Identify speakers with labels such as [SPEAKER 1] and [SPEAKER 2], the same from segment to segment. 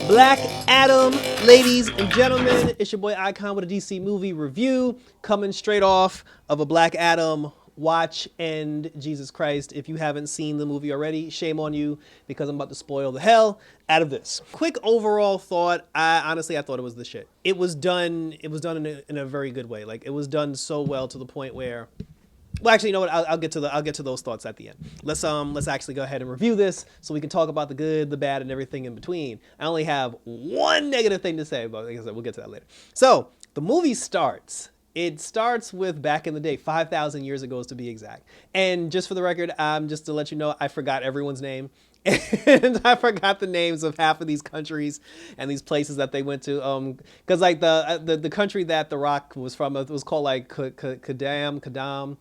[SPEAKER 1] Black Adam, ladies and gentlemen, it's your boy Icon with a DC movie review, coming straight off of a Black Adam watch. And Jesus Christ, if you haven't seen the movie already, shame on you, because I'm about to spoil the hell out of this. Quick overall thought. I thought it was the shit. It was done in a very good way. Like, it was done so well to the point where, well, actually, you know what? I'll get to those thoughts at the end. Let's actually go ahead and review this so we can talk about the good, the bad, and everything in between. I only have one negative thing to say, but like I said, we'll get to that later. So the movie starts. It starts with back in the day, 5,000 years ago to be exact. And just for the record, just to let you know, I forgot everyone's name. And I forgot the names of half of these countries and these places that they went to. Because like the country that The Rock was from, it was called like Kadam,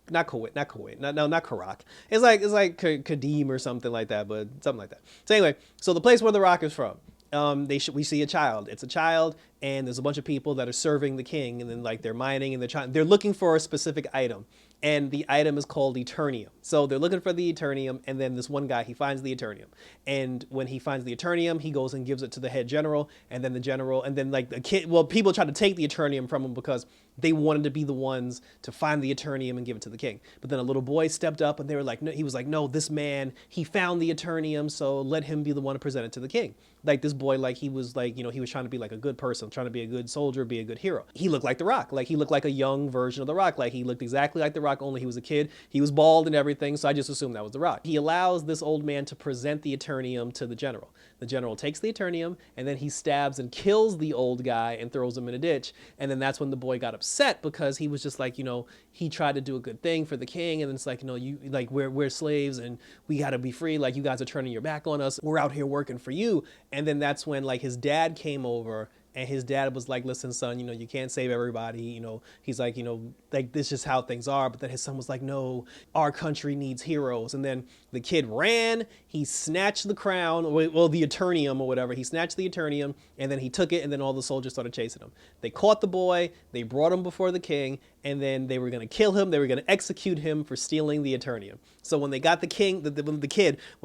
[SPEAKER 1] not Kuwait, not Karak. It's like Kadim or something like that, but something like that. So anyway, so the place where The Rock is from, we see a child. It's a child, and there's a bunch of people that are serving the king, and then like they're mining and they're looking for a specific item, and the item is called Eternium. So they're looking for the Eternium, and then this one guy, he finds the Eternium, and when he finds the Eternium, he goes and gives it to the head general, and then the general, and then like the kid, well, people try to take the Eternium from him because they wanted to be the ones to find the Eternium and give it to the king. But then a little boy stepped up, and they were like, no, he was like, no, this man, he found the Eternium, so let him be the one to present it to the king. Like this boy, like he was like, he was trying to be like a good person, trying to be a good soldier, be a good hero. He looked like The Rock. Like he looked like a young version of The Rock. Like he looked exactly like The Rock, only he was a kid. He was bald and everything, so I just assumed that was The Rock. He allows this old man to present the Eternium to the general. The general takes the Eternium, and then he stabs and kills the old guy and throws him in a ditch. And then that's when the boy got upset, because he was just like, he tried to do a good thing for the king, and it's like, you like we're slaves and we gotta be free. Like you guys are turning your back on us. We're out here working for you. And then that's when like his dad came over. And his dad was like, listen, son, you can't save everybody. He's like, like this is how things are. But then his son was like, no, our country needs heroes. And then the kid ran, he snatched the crown, well, the Eternium or whatever. He snatched the Eternium, and then he took it, and then all the soldiers started chasing him. They caught the boy, they brought him before the king, and then they were going to kill him. They were going to execute him for stealing the Eternium. So when they got the king, when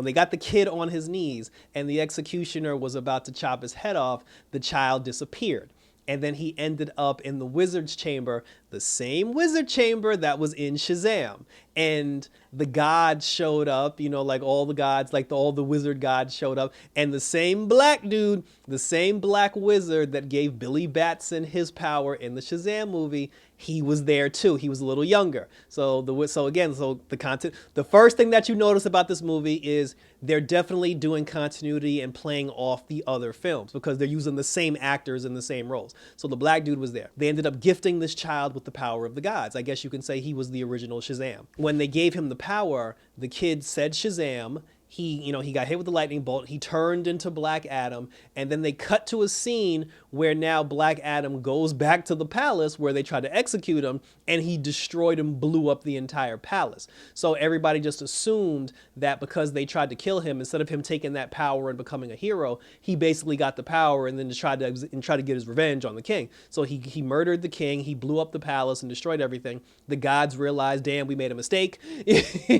[SPEAKER 1] they got the kid on his knees and the executioner was about to chop his head off, the child disappeared. And then he ended up in the wizard's chamber, the same wizard chamber that was in Shazam. And the gods showed up, like all the gods, like all the wizard gods showed up. And the same black dude, the same black wizard that gave Billy Batson his power in the Shazam movie, he was there too. He was a little younger. So the content, the first thing that you notice about this movie is they're definitely doing continuity and playing off the other films, because they're using the same actors in the same roles. So the black dude was there. They ended up gifting this child with the power of the gods. I guess you can say he was the original Shazam. When they gave him the power, the kid said Shazam. He got hit with the lightning bolt. He turned into Black Adam, and then they cut to a scene where now Black Adam goes back to the palace where they tried to execute him, and he destroyed and blew up the entire palace. So everybody just assumed that because they tried to kill him, instead of him taking that power and becoming a hero, he basically got the power and then just tried to get his revenge on the king. So he murdered the king. He blew up the palace and destroyed everything. The gods realized, damn, we made a mistake.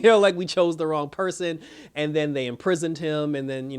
[SPEAKER 1] Like we chose the wrong person, and then they imprisoned him, and then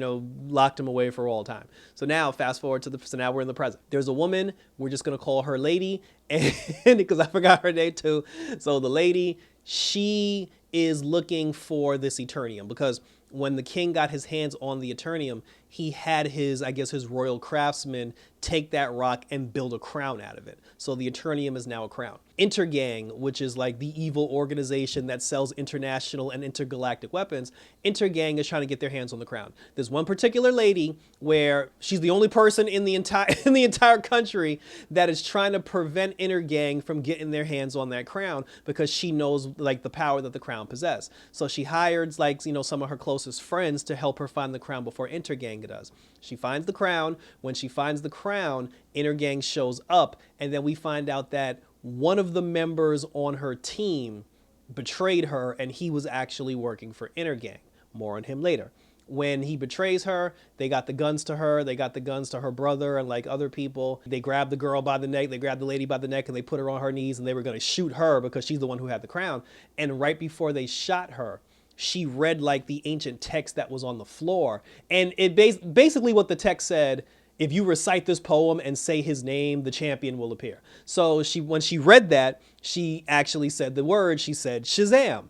[SPEAKER 1] locked him away for all time. So now fast forward so now we're in the present. There's a woman, we're just gonna call her Lady, and because I forgot her name too. So the lady, she is looking for this Eternium, because when the king got his hands on the Eternium, he had his royal craftsman take that rock and build a crown out of it. So the Eternium is now a crown. Intergang, which is like the evil organization that sells international and intergalactic weapons, Intergang is trying to get their hands on the crown. There's one particular lady where she's the only person in the entire country that is trying to prevent Intergang from getting their hands on that crown, because she knows like the power that the crown possesses. So she hires some of her closest friends to help her find the crown before Intergang does. She finds the crown. When she finds the crown, Intergang shows up, and then we find out that one of the members on her team betrayed her, and he was actually working for Intergang. More on him later. When he betrays her, they got the guns to her. They got the guns to her brother and like other people. They grabbed the girl by the neck. They grabbed the lady by the neck, and they put her on her knees, and they were going to shoot her because she's the one who had the crown. And right before they shot her, she read like the ancient text that was on the floor. And it basically what the text said, if you recite this poem and say his name, the champion will appear. So when she read that, she actually said the word, she said Shazam.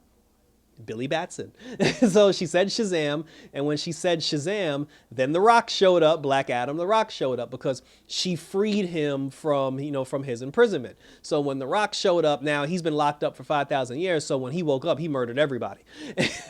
[SPEAKER 1] Billy Batson. So she said Shazam, and when she said Shazam, then The Rock showed up, Black Adam, The Rock showed up because she freed him from, from his imprisonment. So when The Rock showed up, now he's been locked up for 5,000 years, so when he woke up, he murdered everybody.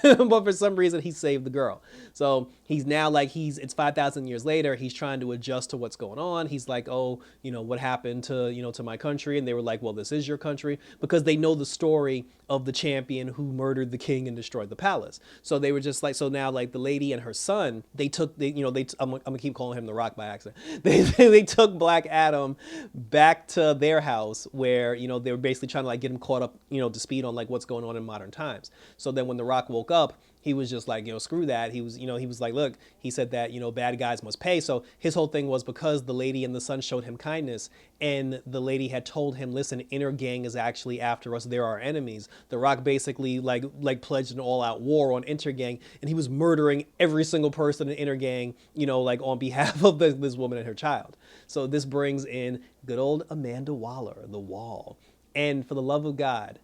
[SPEAKER 1] But for some reason, he saved the girl. So he's now like, it's 5,000 years later, he's trying to adjust to what's going on. He's like, oh, what happened to, to my country? And they were like, well, this is your country, because they know the story of the champion who murdered the king and destroyed the palace. So they were just like, so now like the lady and her son, I'm gonna keep calling him The Rock by accident. They took Black Adam back to their house where, they were basically trying to like get him caught up, to speed on like what's going on in modern times. So then when The Rock woke up, he was just like, screw that. He was like, look, he said that, bad guys must pay. So his whole thing was because the lady and the son showed him kindness, and the lady had told him, listen, Inner Gang is actually after us. They're our enemies. The Rock basically like pledged an all-out war on Inner Gang, and he was murdering every single person in Inner Gang, like on behalf of this woman and her child. So this brings in good old Amanda Waller, the Wall. And for the love of God,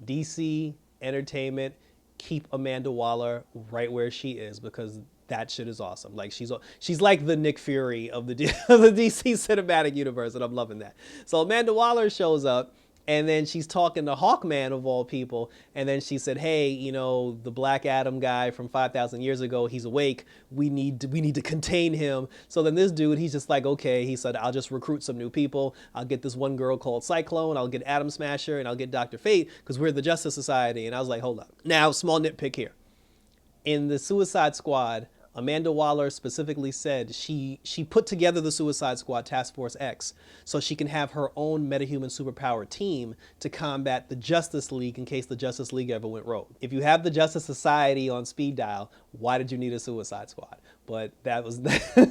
[SPEAKER 1] DC Entertainment, keep Amanda Waller right where she is, because that shit is awesome. Like she's like the Nick Fury of the of the DC cinematic universe, and I'm loving that. So Amanda Waller shows up, and then she's talking to Hawkman of all people, and then she said, hey, the Black Adam guy from 5,000 years ago, he's awake. We need to contain him. So then this dude, he's just like, okay, he said, I'll just recruit some new people. I'll get this one girl called Cyclone. I'll get Atom Smasher, and I'll get Dr. Fate, because we're the Justice Society. And I was like, hold up. Now, small nitpick here. In the Suicide Squad, Amanda Waller specifically said she put together the Suicide Squad Task Force X so she can have her own metahuman superpower team to combat the Justice League in case the Justice League ever went rogue. If you have the Justice Society on speed dial, why did you need a Suicide Squad? But that's a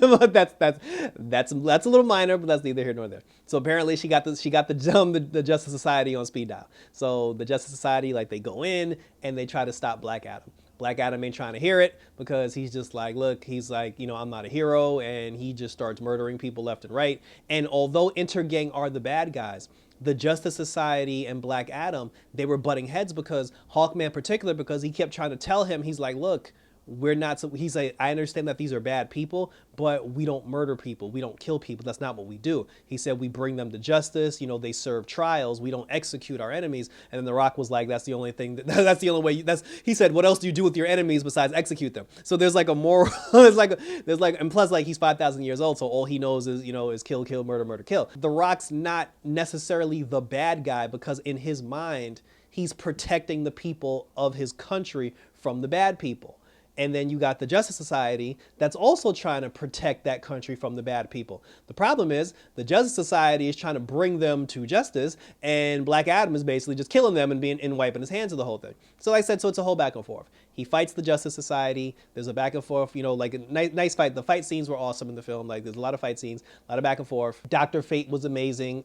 [SPEAKER 1] little minor, but that's neither here nor there. So apparently she got the Justice Society on speed dial. So the Justice Society, like, they go in and they try to stop Black Adam. Black Adam ain't trying to hear it, because he's just like, look, he's like, I'm not a hero, and he just starts murdering people left and right. And although Intergang are the bad guys, the Justice Society and Black Adam, they were butting heads, because Hawkman in particular, because he kept trying to tell him, he's like, look, we're not, he's like, I understand that these are bad people, but we don't murder people. We don't kill people. That's not what we do. He said, we bring them to justice. They serve trials. We don't execute our enemies. And then The Rock was like, that's the only thing, that's the only way, he said, what else do you do with your enemies besides execute them? So there's like a moral, and plus like he's 5,000 years old. So all he knows is, is kill, kill, murder, murder, kill. The Rock's not necessarily the bad guy, because in his mind, he's protecting the people of his country from the bad people. And then you got the Justice Society that's also trying to protect that country from the bad people. The problem is the Justice Society is trying to bring them to justice, and Black Adam is basically just killing them and wiping his hands of the whole thing. So like I said, so it's a whole back and forth. He fights the Justice Society. There's a back and forth, like a nice fight. The fight scenes were awesome in the film. Like, there's a lot of fight scenes, a lot of back and forth. Dr. Fate was amazing.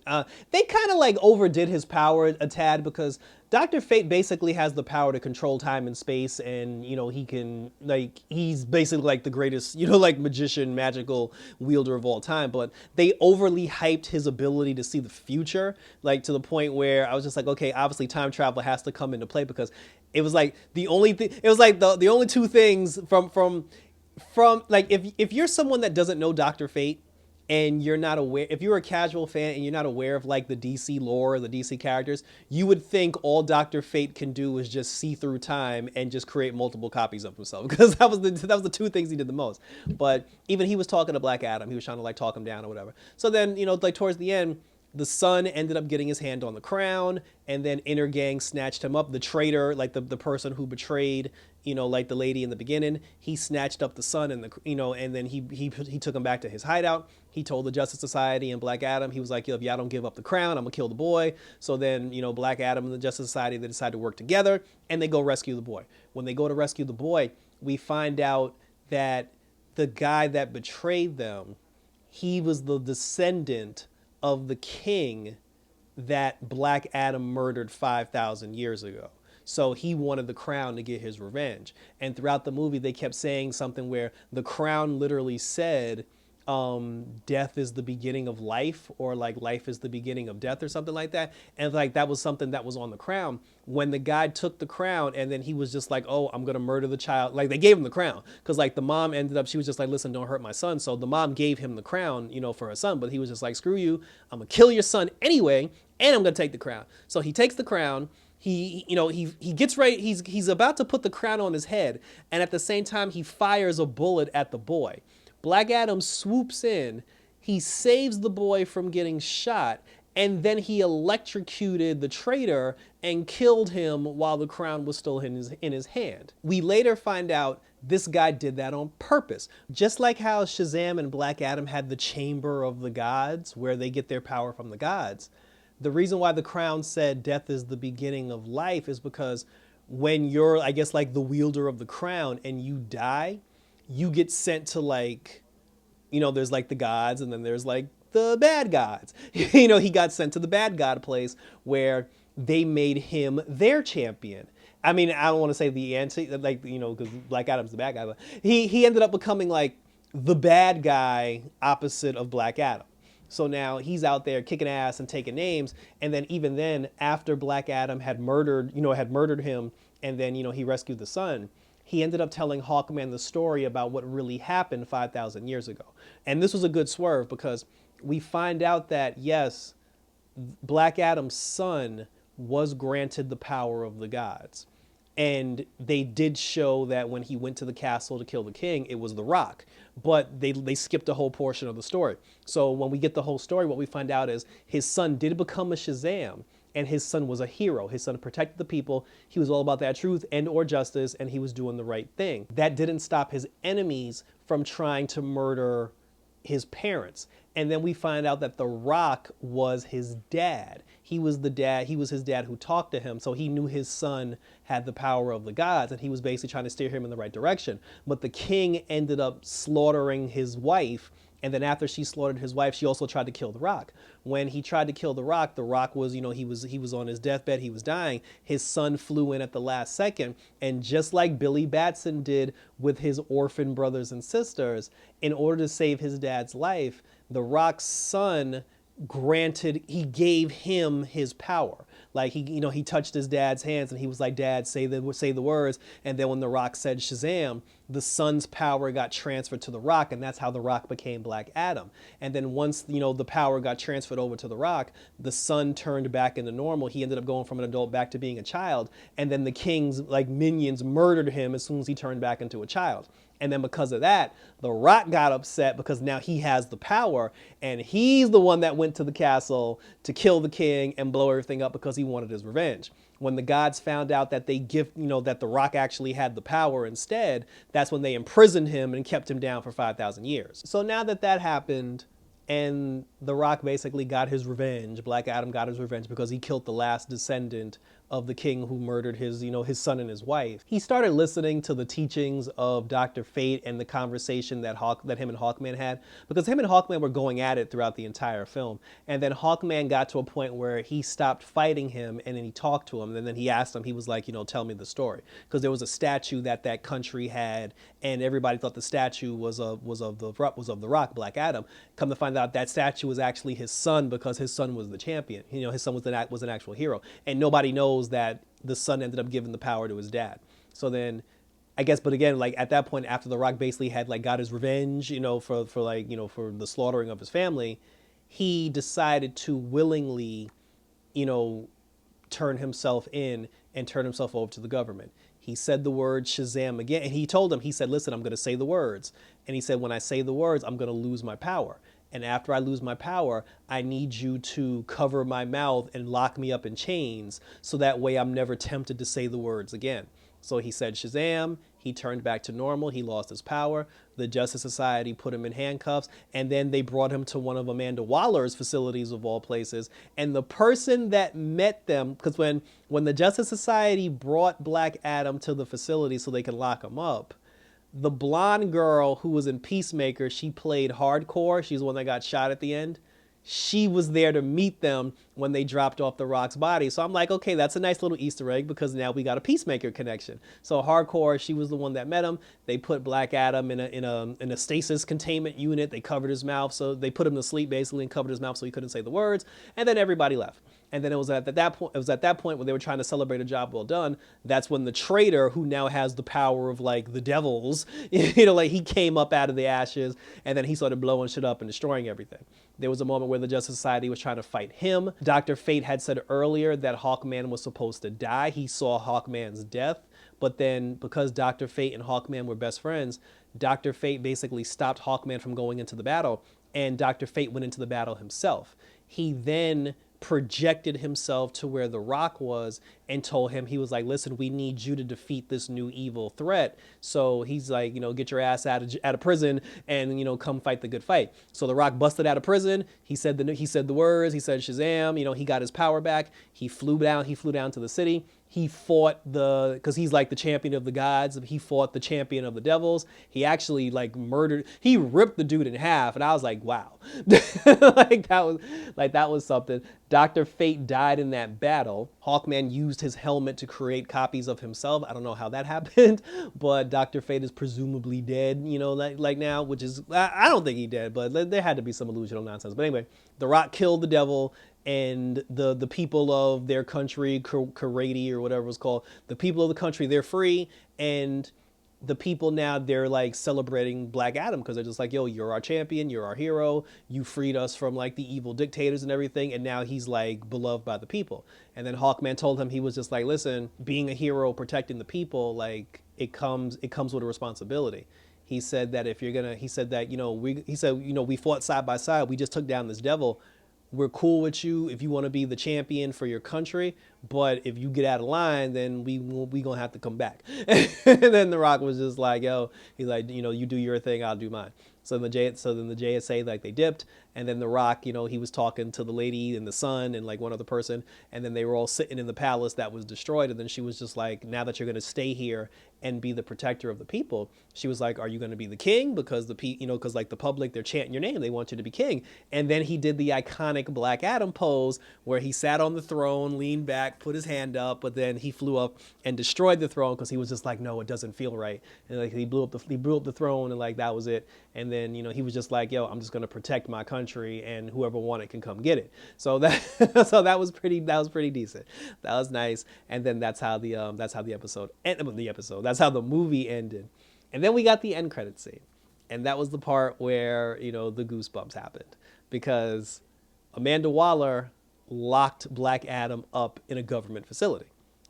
[SPEAKER 1] They kind of like overdid his power a tad, because Dr. Fate basically has the power to control time and space, and, he can, like, he's basically like the greatest, like magician, magical wielder of all time, but they overly hyped his ability to see the future, like to the point where I was just like, okay, obviously time travel has to come into play, because it was like the only thing, it was like the only two things from like, if you're someone that doesn't know Dr. Fate, and you're not aware, if you're a casual fan and you're not aware of like the DC lore or the DC characters, you would think all Dr. Fate can do is just see through time and just create multiple copies of himself, because that was the two things he did the most. But even he was talking to Black Adam, he was trying to like talk him down or whatever. So then, like towards the end, the son ended up getting his hand on the crown, and then Inner Gang snatched him up. The traitor, like the person who betrayed, like the lady in the beginning, he snatched up the son, and and then he took him back to his hideout. He told the Justice Society and Black Adam, he was like, yo, if y'all don't give up the crown, I'm gonna kill the boy. So then, Black Adam and the Justice Society, they decide to work together, and they go rescue the boy. When they go to rescue the boy, we find out that the guy that betrayed them, he was the descendant of the king that Black Adam murdered 5,000 years ago. So he wanted the crown to get his revenge. And throughout the movie, they kept saying something where the crown literally said, death is the beginning of life, or like life is the beginning of death, or something like that. And like that was something that was on the crown. When the guy took the crown and then he was just like, oh, I'm gonna murder the child. Like they gave him the crown because like the mom ended up, she was just like, listen, don't hurt my son. So the mom gave him the crown, for her son, but he was just like, screw you, I'm gonna kill your son anyway, and I'm gonna take the crown. So he takes the crown. He gets ready. He's about to put the crown on his head, and at the same time he fires a bullet at the boy. Black Adam swoops in, he saves the boy from getting shot, and then he electrocuted the traitor and killed him while the crown was still in his hand. We later find out this guy did that on purpose. Just like how Shazam and Black Adam had the Chamber of the Gods, where they get their power from the gods. The reason why the crown said death is the beginning of life is because when you're, I guess, like the wielder of the crown and you die, you get sent to like, there's like the gods and then there's like the bad gods. He got sent to the bad god place where they made him their champion. I mean, I don't want to say the anti, like, because Black Adam's the bad guy, but he ended up becoming like the bad guy opposite of Black Adam. So now he's out there kicking ass and taking names. And then even then, after Black Adam had murdered him, and then, he rescued the son, he ended up telling Hawkman the story about what really happened 5,000 years ago. And this was a good swerve because we find out that, yes, Black Adam's son was granted the power of the gods. And they did show that when he went to the castle to kill the king, it was the Rock. But they skipped a whole portion of the story. So when we get the whole story, what we find out is his son did become a Shazam. And his son was a hero. His son protected the people. He was all about that truth and or justice, and he was doing the right thing. That didn't stop his enemies from trying to murder his parents. And then we find out that the Rock was his dad. He was his dad who talked to him. So he knew his son had the power of the gods, and he was basically trying to steer him in the right direction. But the king ended up slaughtering his wife. And then after she slaughtered his wife, she also tried to kill the Rock. When he tried to kill the Rock was, he was on his deathbed, he was dying. His son flew in at the last second. And just like Billy Batson did with his orphan brothers and sisters, in order to save his dad's life, the Rock's son he gave him his power. Like he touched his dad's hands and he was like, Dad, say the words. And then when the Rock said Shazam, the son's power got transferred to the Rock, and that's how the Rock became Black Adam. And then once, the power got transferred over to the Rock, the son turned back into normal. He ended up going from an adult back to being a child. And then the king's like minions murdered him as soon as he turned back into a child. And then because of that, the Rock got upset because now he has the power, and he's the one that went to the castle to kill the king and blow everything up because he wanted his revenge. When the gods found out that that the Rock actually had the power instead, that's when they imprisoned him and kept him down for 5,000 years. So now that happened, and the Rock basically got his revenge, Black Adam got his revenge because he killed the last descendant of the king who murdered his son and his wife. He started listening to the teachings of Dr. Fate and the conversation that him and Hawkman had, because him and Hawkman were going at it throughout the entire film. And then Hawkman got to a point where he stopped fighting him, and then he talked to him, and then he asked him, he was like, tell me the story. Because there was a statue that country had, and everybody thought the statue was of the Rock, Black Adam. Come to find out that statue was actually his son, because his son was the champion. His son was an actual hero. And nobody knows that the son ended up giving the power to his dad. So then, I guess, but again, like at that point, after the Rock basically had like got his revenge, for the slaughtering of his family, he decided to willingly, turn himself in and turn himself over to the government. He said the word Shazam again, and he told him, he said, listen, I'm going to say the words. And he said, when I say the words, I'm going to lose my power. And after I lose my power, I need you to cover my mouth and lock me up in chains, so that way I'm never tempted to say the words again. So he said Shazam, he turned back to normal, he lost his power. The Justice Society put him in handcuffs, and then they brought him to one of Amanda Waller's facilities of all places. And the person that met them, because when the Justice Society brought Black Adam to the facility so they could lock him up, the blonde girl who was in Peacemaker, she played Hardcore. She's the one that got shot at the end. she was there to meet them when they dropped off the Rock's body. So I'm like, okay, that's a nice little Easter egg because now we got a Peacemaker connection. So hardcore, she was the one that met him. They put Black Adam in a stasis containment unit. They covered his mouth, so they put him to sleep basically and covered his mouth so he couldn't say the words. And then everybody left. And then it was at that point. It was at that point when they were trying to celebrate a job well done. That's when the traitor, who now has the power of like the devils, like he came up out of the ashes, and then he started blowing shit up and destroying everything. There was a moment where the Justice Society was trying to fight him. Dr. Fate had said earlier that Hawkman was supposed to die. He saw Hawkman's death, but then because Dr. Fate and Hawkman were best friends, Dr. Fate basically stopped Hawkman from going into the battle, and Dr. Fate went into the battle himself. He then projected himself to where the Rock was and told him, he was like, listen, we need you to defeat this new evil threat. So he's like, get your ass out of prison and, come fight the good fight. So the Rock busted out of prison. He said the words, he said Shazam, he got his power back. He flew down to the city. He fought because he's like the champion of the gods. He fought the champion of the devils. He actually he ripped the dude in half. And I was like, wow, that was something. Dr. Fate died in that battle. Hawkman used his helmet to create copies of himself. I don't know how that happened, but Dr. Fate is presumably dead, like now, which is, I don't think he dead, but there had to be some illusional nonsense. But anyway, the Rock killed the devil, and the people of their country, Karate or whatever it was called, the people of the country, they're free, and the people now, they're like celebrating Black Adam because they're just like, yo, you're our champion, you're our hero, you freed us from like the evil dictators and everything, and now he's like beloved by the people. And then Hawkman told him, he was just like, listen, being a hero, protecting the people, like it comes with a responsibility. He said that we fought side by side, we just took down this devil. We're cool with you if you want to be the champion for your country, but if you get out of line, then we gonna have to come back. And then the Rock was just like, yo, he's like, you do your thing, I'll do mine. So then the JSA, like, they dipped, and then the Rock, he was talking to the lady and the son and like one other person, and then they were all sitting in the palace that was destroyed, and then she was just like, now that you're gonna stay here and be the protector of the people, she was like, are you gonna be the king? Because because like the public, they're chanting your name, they want you to be king. And then he did the iconic Black Adam pose where he sat on the throne, leaned back, put his hand up, but then he flew up and destroyed the throne because he was just like, no, it doesn't feel right. And like he blew up the throne, and like that was it. And then he was just like, yo, I'm just gonna protect my country, and whoever want it can come get it. So that was pretty decent. That was nice. And then that's how the episode ended. That's how the movie ended. And then we got the end credit scene, and that was the part where the goosebumps happened, because Amanda Waller locked Black Adam up in a government facility.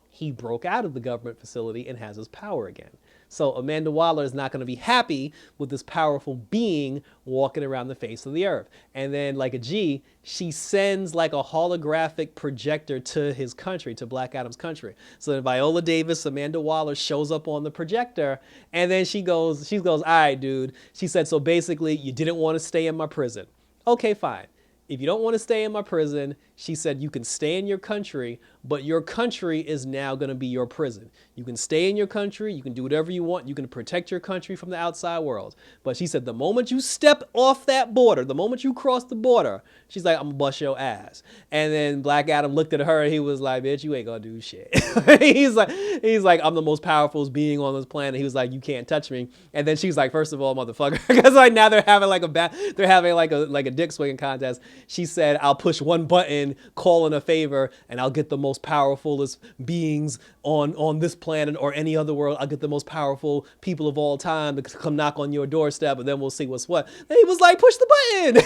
[SPEAKER 1] He broke out of the government facility and has his power again. So Amanda Waller is not going to be happy with this powerful being walking around the face of the earth. And then like a G, she sends like a holographic projector to his country, to Black Adam's country. So then Viola Davis, Amanda Waller, shows up on the projector, and then she goes, all right, dude. She said, so basically you didn't want to stay in my prison. Okay, fine. If you don't want to stay in my prison, she said, you can stay in your country, but your country is now going to be your prison. You can stay in your country. You can do whatever you want. You can protect your country from the outside world. But she said, the moment you step off that border, the moment you cross the border, she's like, I'm going to bust your ass. And then Black Adam looked at her and he was like, bitch, you ain't going to do shit. he's like, I'm the most powerful being on this planet. He was like, you can't touch me. And then she's like, first of all, motherfucker, because like now they're having like a dick swinging contest. She said, I'll push one button, call in a favor, and I'll get the most powerfulest beings on this planet or any other world. I'll get the most powerful people of all time to come knock on your doorstep, and then we'll see what's what. And he was like, push the button.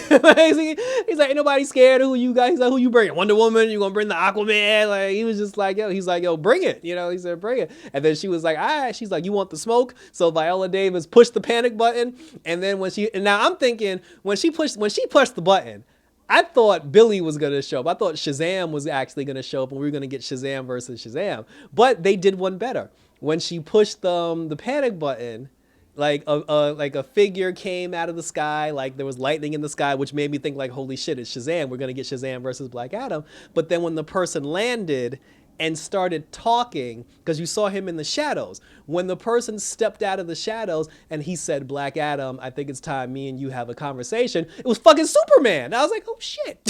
[SPEAKER 1] He's like, ain't nobody scared of who you guys. He's like, who you bringing? Wonder Woman? You gonna bring the Aquaman? Like, he was just like, yo. He's like, yo, bring it. He said, bring it. And then she was like, all right. She's like, you want the smoke? So Viola Davis pushed the panic button, and then now I'm thinking when she pushed the button, I thought Billy was going to show up. I thought Shazam was actually going to show up, and we were going to get Shazam versus Shazam. But they did one better. When she pushed the panic button, like a figure came out of the sky, like there was lightning in the sky, which made me think like, holy shit, it's Shazam. We're going to get Shazam versus Black Adam. But then when the person landed, and started talking because you saw him in the shadows. When the person stepped out of the shadows and he said, Black Adam, I think it's time me and you have a conversation, it was fucking Superman. I was like, oh shit.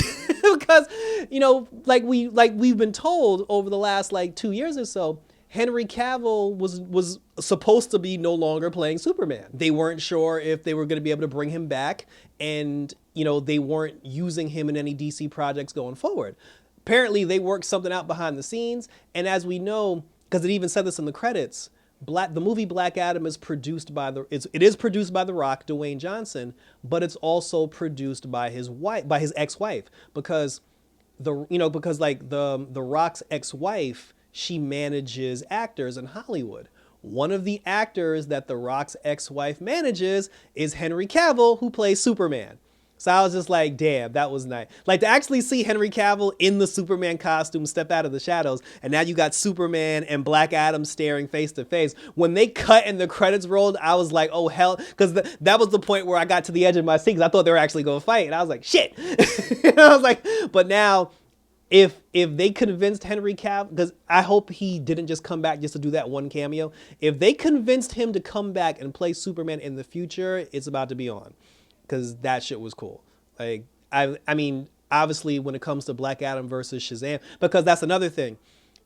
[SPEAKER 1] Because, we've been told over the last 2 years or so, Henry Cavill was supposed to be no longer playing Superman. They weren't sure if they were going to be able to bring him back, and they weren't using him in any DC projects going forward. Apparently, they worked something out behind the scenes, and as we know, because it even said this in the credits, the movie Black Adam is produced by it is produced by The Rock, Dwayne Johnson, but it's also produced by his ex-wife, because the Rock's ex-wife, she manages actors in Hollywood. One of the actors that The Rock's ex-wife manages is Henry Cavill, who plays Superman. So I was just like, damn, that was nice. Like, to actually see Henry Cavill in the Superman costume step out of the shadows, and now you got Superman and Black Adam staring face to face. When they cut and the credits rolled, I was like, oh hell, because that was the point where I got to the edge of my seat because I thought they were actually going to fight, and I was like, shit. I was like, but now, if they convinced Henry Cavill, because I hope he didn't just come back just to do that one cameo. If they convinced him to come back and play Superman in the future, it's about to be on. Because that shit was cool. Like, I mean, obviously when it comes to Black Adam versus Shazam, because that's another thing.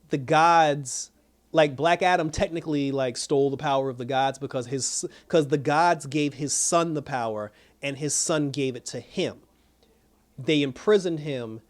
[SPEAKER 1] The gods, Black Adam technically stole the power of the gods because the gods gave his son the power and his son gave it to him. They imprisoned him,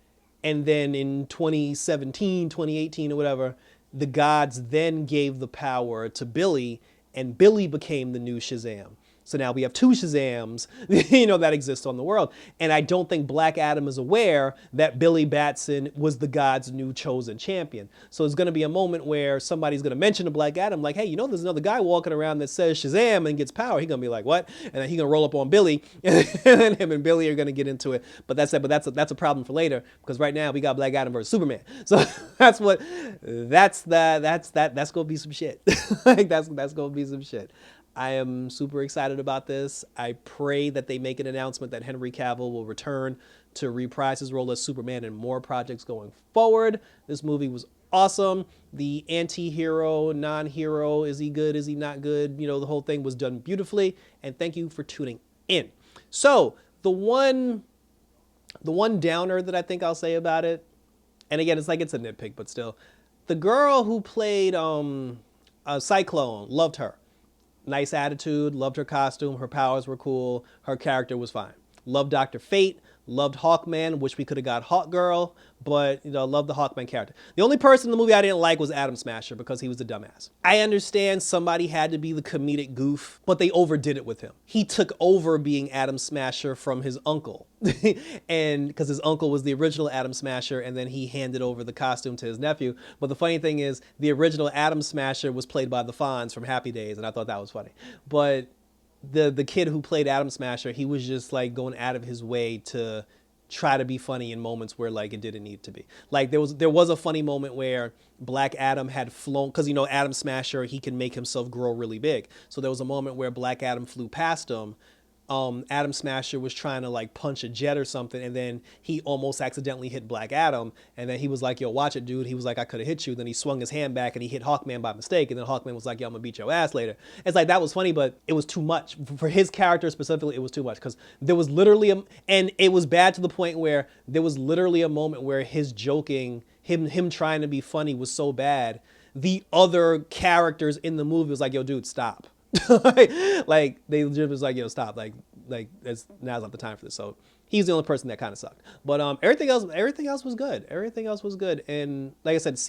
[SPEAKER 1] and then in 2017, 2018 or whatever, the gods then gave the power to Billy, and Billy became the new Shazam. So now we have two Shazams, that exist on the world. And I don't think Black Adam is aware that Billy Batson was the God's new chosen champion. So it's going to be a moment where somebody's going to mention to Black Adam, like, hey, there's another guy walking around that says Shazam and gets power. He's going to be like, what? And then he's going to roll up on Billy, and then him and Billy are going to get into it. But that's a problem for later, because right now we got Black Adam versus Superman. So that's going to be some shit. That's going to be some shit. I am super excited about this. I pray that they make an announcement that Henry Cavill will return to reprise his role as Superman in more projects going forward. This movie was awesome. The anti-hero, non-hero, is he good, is he not good? The whole thing was done beautifully. And thank you for tuning in. So the one downer that I think I'll say about it, and again, it's a nitpick, but still, the girl who played Cyclone, loved her. Nice attitude, loved her costume, her powers were cool, her character was fine. Loved Dr. Fate, loved Hawkman, wish we could have got Hawkgirl, but loved the Hawkman character. The only person in the movie I didn't like was Atom Smasher because he was a dumbass. I understand somebody had to be the comedic goof, but they overdid it with him. He took over being Atom Smasher from his uncle, and because his uncle was the original Atom Smasher, and then he handed over the costume to his nephew. But the funny thing is, the original Atom Smasher was played by the Fonz from Happy Days, and I thought that was funny. But the kid who played Atom Smasher, he was just going out of his way to try to be funny in moments where it didn't need to be. There was a funny moment where Black Adam had flown, because Atom Smasher, he can make himself grow really big. So there was a moment where Black Adam flew past him. Atom Smasher was trying to punch a jet or something, and then he almost accidentally hit Black Adam, and then he was like, yo, watch it, dude. He was like, I could have hit you. Then he swung his hand back and he hit Hawkman by mistake, and then Hawkman was like, yo, I'm gonna beat your ass later. It's that was funny, but it was too much. For his character specifically, it was too much, because there was literally and it was bad to the point where there was literally a moment where his joking, him trying to be funny was so bad, the other characters in the movie was like, yo, dude, stop. They just was like, yo, stop, now's not the time for this. So he's the only person that kind of sucked, but everything else was good. And like I said,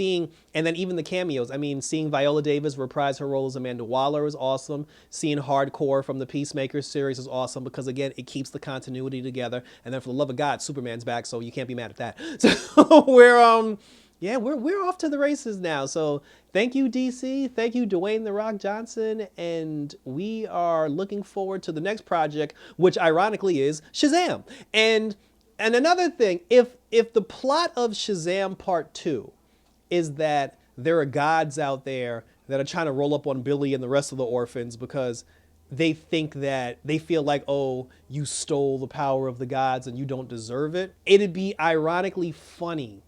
[SPEAKER 1] and then even the cameos, seeing Viola Davis reprise her role as Amanda Waller is awesome. Seeing Hardcore from the Peacemaker series is awesome, because again, it keeps the continuity together. And then for the love of God, Superman's back, so you can't be mad at that. So we're off to the races now. So thank you, DC. Thank you, Dwayne "The Rock" Johnson. And we are looking forward to the next project, which ironically is Shazam. And another thing, if the plot of Shazam Part 2 is that there are gods out there that are trying to roll up on Billy and the rest of the orphans because they feel like, oh, you stole the power of the gods and you don't deserve it, it'd be ironically funny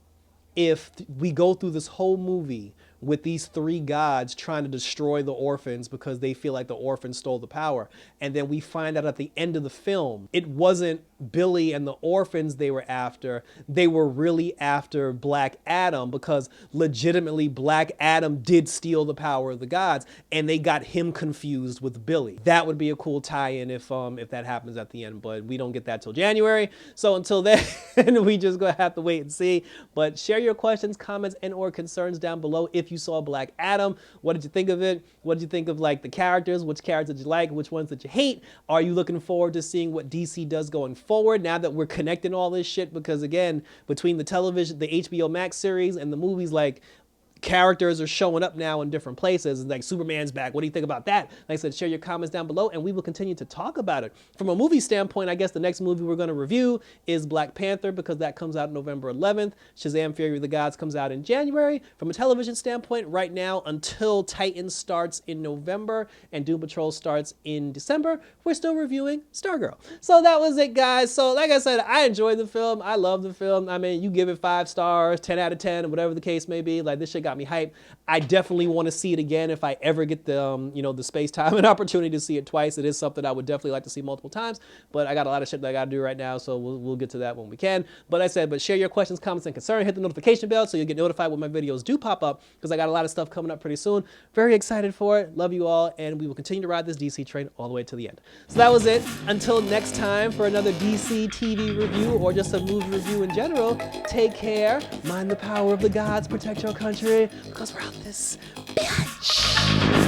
[SPEAKER 1] if we go through this whole movie with these three gods trying to destroy the orphans because they feel like the orphans stole the power. And then we find out at the end of the film, it wasn't Billy and the orphans they were after. They were really after Black Adam, because legitimately Black Adam did steal the power of the gods, and they got him confused with Billy. That would be a cool tie-in if that happens at the end, but we don't get that till January. So until then, we just gonna have to wait and see. But share your questions, comments, and or concerns down below. If you saw Black Adam, what did you think of it? What did you think of like the characters? Which characters did you like? Which ones did you hate? Are you looking forward to seeing what DC does going forward now that we're connecting all this shit? Because again, between the television, the HBO Max series and the movies, like, characters are showing up now in different places. Like Superman's back. What do you think about that? Like I said, share your comments down below and we will continue to talk about it. From a movie standpoint, I guess the next movie we're going to review is Black Panther, because that comes out November 11th. Shazam! Fury of the Gods comes out in January. From a television standpoint, right now, until Titans starts in November and Doom Patrol starts in December, we're still reviewing Stargirl. So that was it, guys. So like I said, I enjoyed the film. I love the film. I mean, you give it 5 stars, 10 out of 10, whatever the case may be. Like, this shit got me hyped. I definitely want to see it again if I ever get the the space, time, and opportunity to see it twice. It is something I would definitely like to see multiple times, but I got a lot of shit that I got to do right now, so we'll get to that when we can. But like I said, share your questions, comments, and concerns. Hit the notification bell so you'll get notified when my videos do pop up, because I got a lot of stuff coming up pretty soon. Very excited for it. Love you all, and we will continue to ride this DC train all the way to the end. So that was it. Until next time for another DC TV review or just a movie review in general, take care, mind the power of the gods, protect your country, because we're out this bitch.